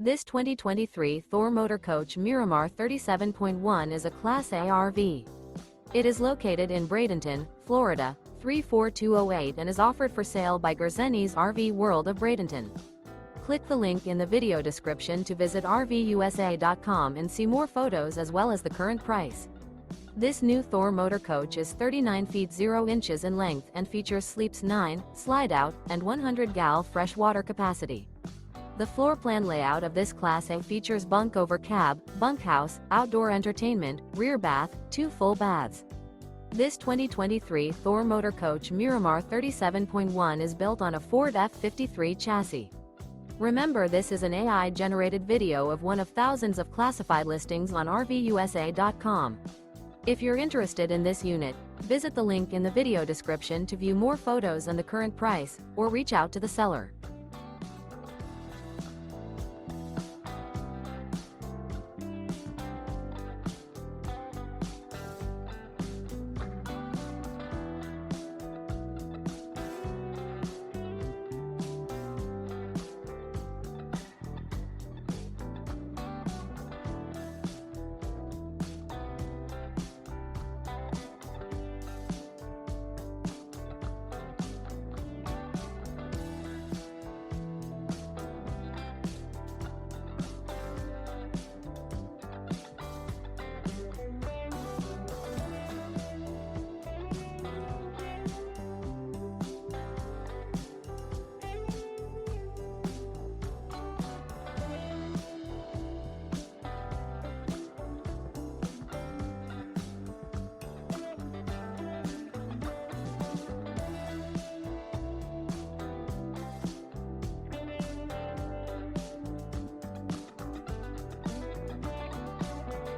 This 2023 Thor Motor Coach Miramar 37.1 is a Class A RV. It is located in Bradenton, Florida, 34208 and is offered for sale by Gerzeny's RV World of Bradenton. Click the link in the video description to visit RVUSA.com and see more photos as well as the current price. This new Thor Motor Coach is 39 feet 0 inches in length and features sleeps 9, Slideout, and 100 gal fresh water capacity. The floor plan layout of this Class A features Bunk Over Cab, Bunkhouse, outdoor entertainment, rear bath, 2 full baths. This 2023 Thor Motor Coach Miramar 37.1 is built on a Ford F-53 chassis. Remember, this is an AI-generated video of one of thousands of classified listings on RVUSA.com. If you're interested in this unit, visit the link in the video description to view more photos and the current price, or reach out to the seller.